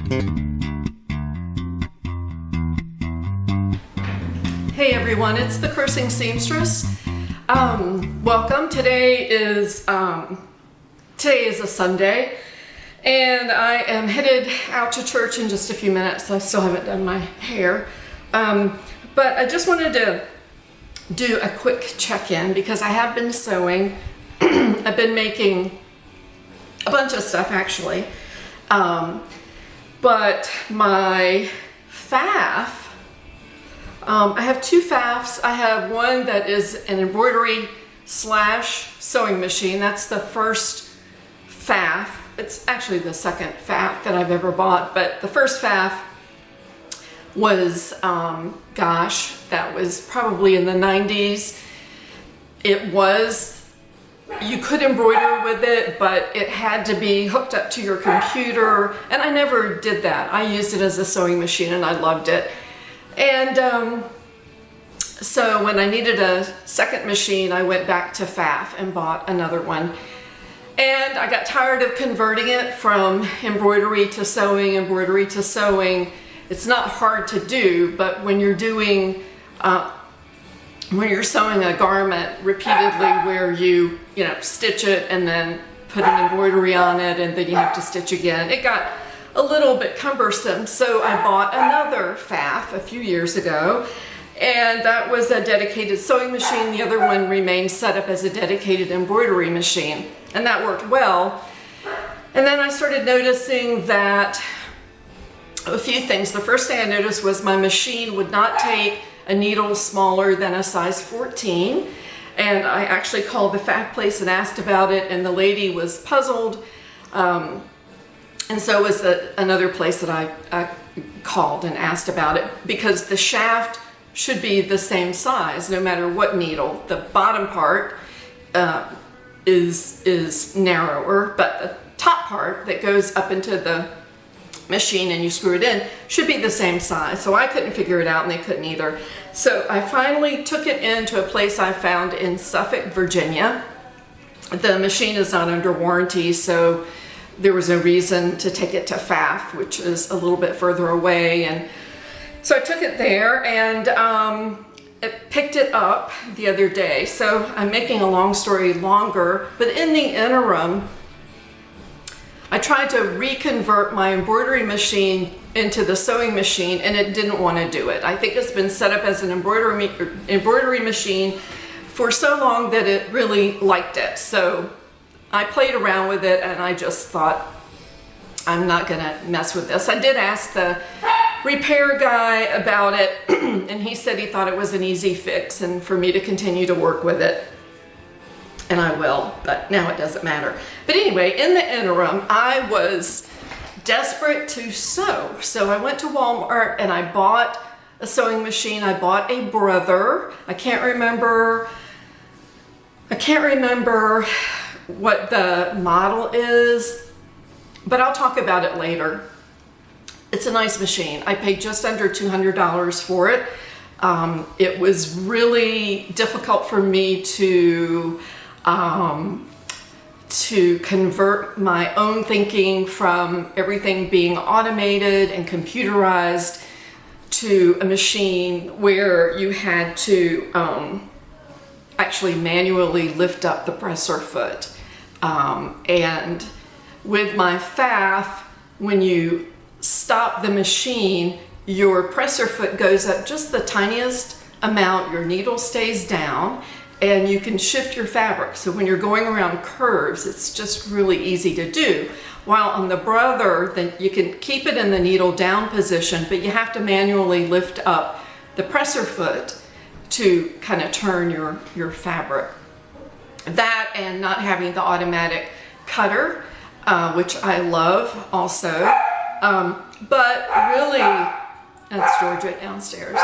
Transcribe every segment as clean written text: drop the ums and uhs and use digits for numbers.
Hey everyone, it's the Cursing Seamstress. Welcome. Today is a Sunday, and I am headed out to church in just a few minutes. I still haven't done my hair, but I just wanted to do a quick check-in because I have been sewing. I've been making a bunch of stuff actually, but my faff, I have two faffs. I have one that is an embroidery / sewing machine. That's the first faff. It's actually the second faff that I've ever bought, but the first faff was, gosh, that was probably in the 90s. You could embroider with it, but it had to be hooked up to your computer, and I never did that. I used it as a sewing machine and I loved it. And so when I needed a second machine, I went back to faff and bought another one. And I got tired of converting it from embroidery to sewing, It's not hard to do, but when you're doing, when you're sewing a garment repeatedly where you stitch it and then put an embroidery on it and then you have to stitch again, it got a little bit cumbersome. So I bought another faff a few years ago, and that was a dedicated sewing machine. The other one remained set up as a dedicated embroidery machine, and that worked well. And then I started noticing that a few things. The first thing I noticed was my machine would not take a needle smaller than a size 14. And I actually called the faff place and asked about it, and the lady was puzzled. And so was another place that I called and asked about it, because the shaft should be the same size no matter what needle. The bottom part is narrower, but the top part that goes up into the machine and you screw it in should be the same size. So I couldn't figure it out and they couldn't either. So I finally took it into a place I found in Suffolk, Virginia. The machine is not under warranty, so there was no reason to take it to faff, which is a little bit further away. And so I took it there, and it picked it up the other day. So I'm making a long story longer, but in the interim, I tried to reconvert my embroidery machine into the sewing machine, and it didn't want to do it. I think it's been set up as an embroidery machine for so long that it really liked it. So I played around with it, and I just thought, I'm not gonna mess with this. I did ask the repair guy about it, and he said he thought it was an easy fix and for me to continue to work with it. And I will, but now it doesn't matter. But anyway, in the interim, I was desperate to sew. So I went to Walmart and I bought a sewing machine. I bought a Brother. I can't remember what the model is, but I'll talk about it later. It's a nice machine. I paid just under $200 for it. It was really difficult for me to convert my own thinking from everything being automated and computerized to a machine where you had to actually manually lift up the presser foot. And with my faff, when you stop the machine, your presser foot goes up just the tiniest amount, your needle stays down, and you can shift your fabric. So when you're going around curves, it's just really easy to do. While on the Brother, then you can keep it in the needle down position, but you have to manually lift up the presser foot to kind of turn your fabric. That and not having the automatic cutter, which I love also. But really, that's Georgia downstairs.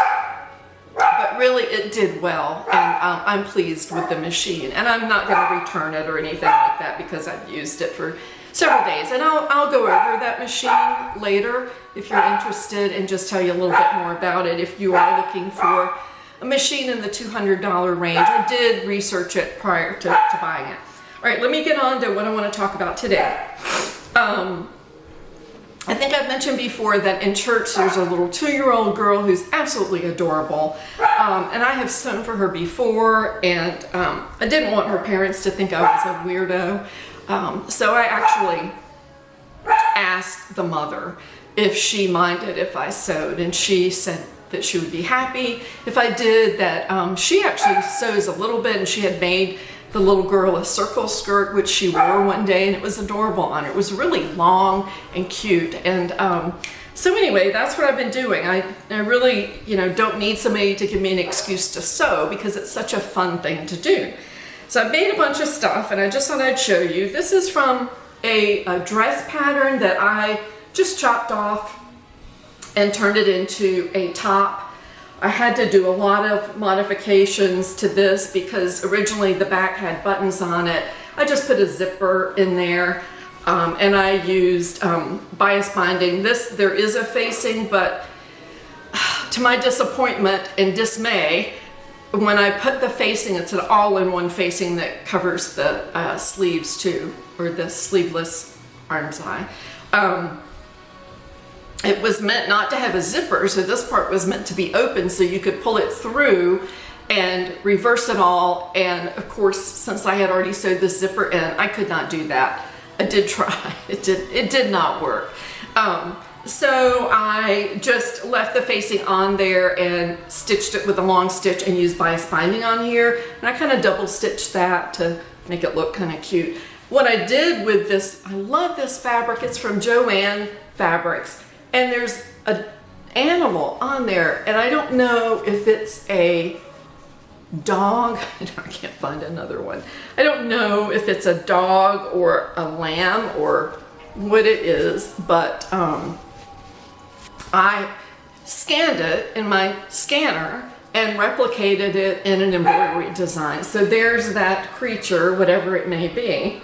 But really it did well, and I'm pleased with the machine. And I'm not going to return it or anything like that because I've used it for several days. And I'll go over that machine later if you're interested and just tell you a little bit more about it if you are looking for a machine in the $200 range. I did research it prior to buying it. All right, let me get on to what I want to talk about today. I think I've mentioned before that in church there's a little 2-year-old girl who's absolutely adorable, and I have sewn for her before, and I didn't want her parents to think I was a weirdo, so I actually asked the mother if she minded if I sewed, and she said that she would be happy if I did, that she actually sews a little bit, and she had made the little girl a circle skirt, which she wore one day, and it was adorable on her. It was really long and cute. And so anyway, that's what I've been doing. I really, don't need somebody to give me an excuse to sew, because it's such a fun thing to do. So I've made a bunch of stuff, and I just thought I'd show you. This is from a dress pattern that I just chopped off and turned it into a top. I had to do a lot of modifications to this because originally the back had buttons on it. I just put a zipper in there, and I used bias binding. There is a facing, but to my disappointment and dismay, when I put the facing, it's an all-in-one facing that covers the sleeves too, or the sleeveless armscye. It was meant not to have a zipper, so this part was meant to be open so you could pull it through and reverse it all. And of course, since I had already sewed the zipper in, I could not do that. I did try. It did not work. So I just left the facing on there and stitched it with a long stitch and used bias binding on here. And I kind of double stitched that to make it look kind of cute. What I did with this, I love this fabric. It's from Joann Fabrics. And there's an animal on there, and I don't know if it's a dog. I can't find another one. I don't know if it's a dog or a lamb or what it is, but I scanned it in my scanner and replicated it in an embroidery design. So there's that creature, whatever it may be.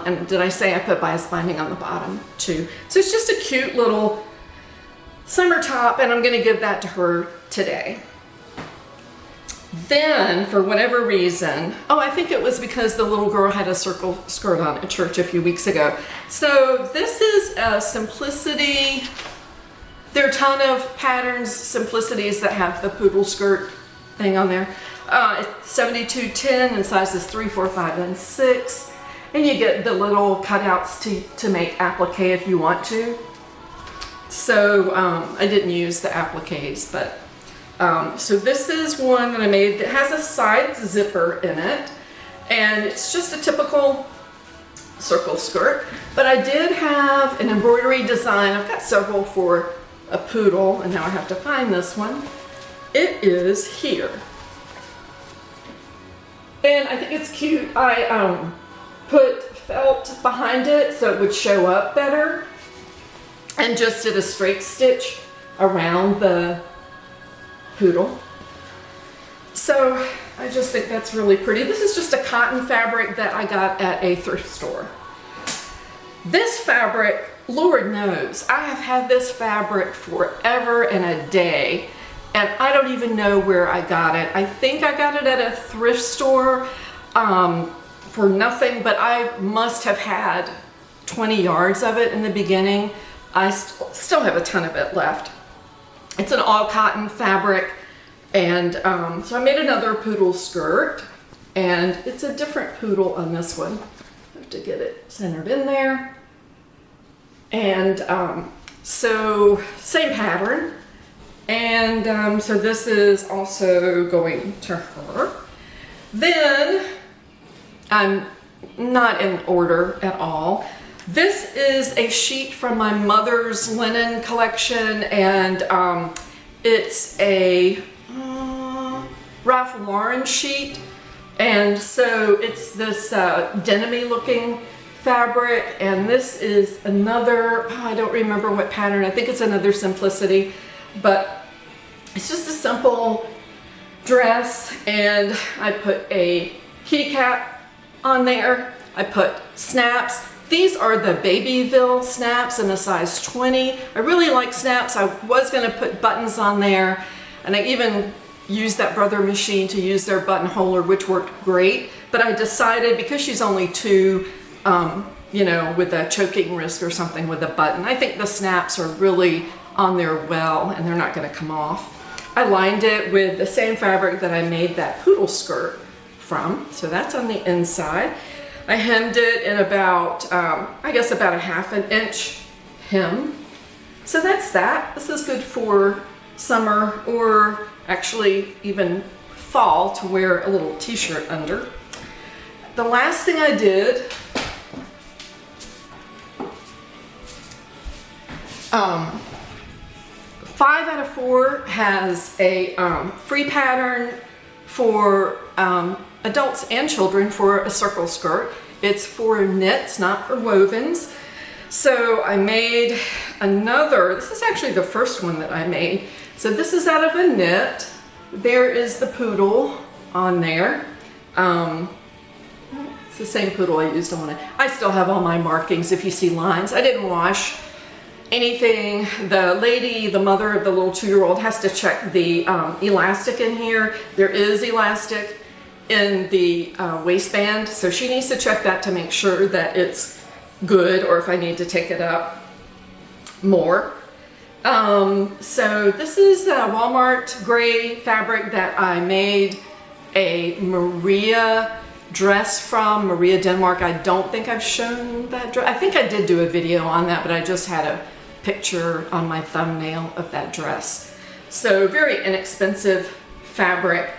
And did I say I put bias binding on the bottom too? So it's just a cute little summer top, and I'm going to give that to her today. Then, for whatever reason, I think it was because the little girl had a circle skirt on at church a few weeks ago. So this is a Simplicity. There are a ton of patterns, Simplicities that have the poodle skirt thing on there. It's 72-10 and sizes 3, 4, 5, and 6. And you get the little cutouts to make applique if you want to. So I didn't use the appliques, but so this is one that I made that has a side zipper in it, and it's just a typical circle skirt. But I did have an embroidery design. I've got several for a poodle, and now I have to find this one. It is here, and I think it's cute. I put felt behind it so it would show up better, and just did a straight stitch around the poodle. So I just think that's really pretty. This is just a cotton fabric that I got at a thrift store. This fabric, Lord knows, I have had this fabric forever and a day, and I don't even know where I got it. I think I got it at a thrift store for nothing, but I must have had 20 yards of it in the beginning. I still have a ton of it left. It's an all cotton fabric, and so I made another poodle skirt, and it's a different poodle on this one. I have to get it centered in there. And so same pattern, and so this is also going to her. Then I'm not in order at all. This is a sheet from my mother's linen collection, and it's a Ralph Lauren sheet, and so it's this denim-y looking fabric, and this is another, I don't remember what pattern, I think it's another Simplicity, but it's just a simple dress, and I put a kitty cat on there. I put snaps. These are the Babyville snaps in a size 20. I really like snaps. I was going to put buttons on there, and I even used that Brother machine to use their buttonholer, which worked great, but I decided because she's only 2, you know, with a choking risk or something with a button. I think the snaps are really on there well, and they're not going to come off. I lined it with the same fabric that I made that poodle skirt from, so that's on the inside. I hemmed it in about, I guess about a ½ inch hem. So that's that. This is good for summer, or actually even fall, to wear a little t-shirt under. The last thing I did, 5 out of 4 has a free pattern for adults and children for a circle skirt. It's for knits, not for wovens. So I made another, this is actually the first one that I made. So this is out of a knit. There is the poodle on there. It's the same poodle I used on it. I still have all my markings if you see lines. I didn't wash anything. The lady, the mother of the little 2-year-old, has to check the elastic in here. There is elastic in the waistband, so she needs to check that to make sure that it's good, or if I need to take it up more. So this is a Walmart gray fabric that I made a Maria dress from, Maria Denmark. I don't think I've shown that dress. I think I did do a video on that, but I just had a picture on my thumbnail of that dress. So very inexpensive fabric,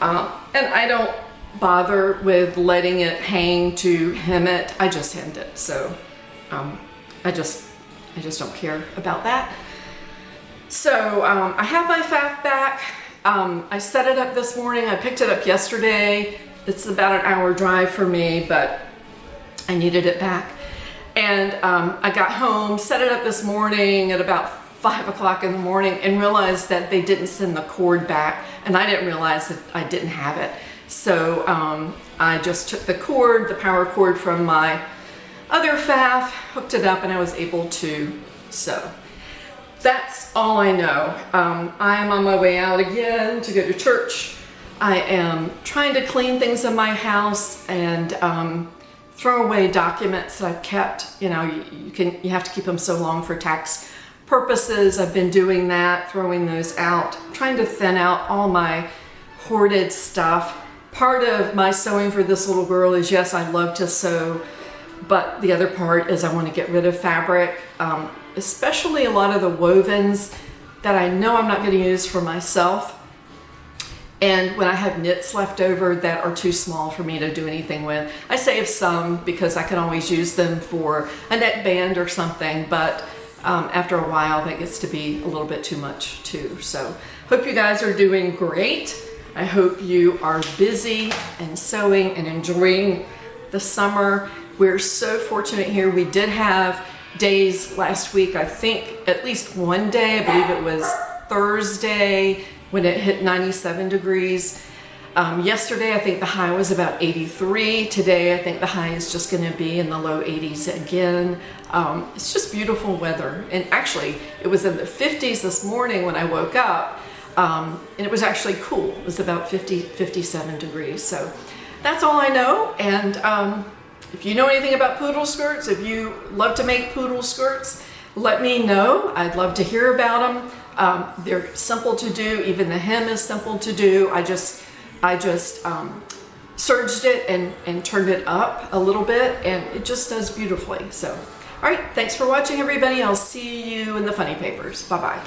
and I don't bother with letting it hang to hem it. I just hemmed it, so I just don't care about that. So I have my faff back. I set it up this morning. I picked it up yesterday. It's about an hour drive for me, but I needed it back. And I got home, set it up this morning at about 5 o'clock in the morning, and realized that they didn't send the cord back, and I didn't realize that I didn't have it. So I just took the cord, the power cord from my other faff, hooked it up, and I was able to sew. That's all I know. I am on my way out again to go to church. I am trying to clean things in my house and throw away documents that I've kept. You know, you have to keep them so long for tax purposes. I've been doing that, throwing those out, trying to thin out all my hoarded stuff. Part of my sewing for this little girl is, yes, I love to sew, but the other part is I want to get rid of fabric, especially a lot of the wovens that I know I'm not going to use for myself. And when I have knits left over that are too small for me to do anything with, I save some because I can always use them for a neckband or something, but after a while that gets to be a little bit too much too. So hope you guys are doing great. I hope you are busy and sewing and enjoying the summer. We're so fortunate here. We did have days last week, I think at least one day, I believe it was Thursday, when it hit 97 degrees. Yesterday, I think the high was about 83. Today, I think the high is just gonna be in the low 80s again. It's just beautiful weather. And actually, it was in the 50s this morning when I woke up, and it was actually cool. It was about 57 degrees. So that's all I know. And if you know anything about poodle skirts, if you love to make poodle skirts, let me know. I'd love to hear about them. They're simple to do. Even the hem is simple to do. I just serged it and turned it up a little bit, and it just does beautifully. So, all right, thanks for watching, everybody. I'll see you in the funny papers. Bye-bye.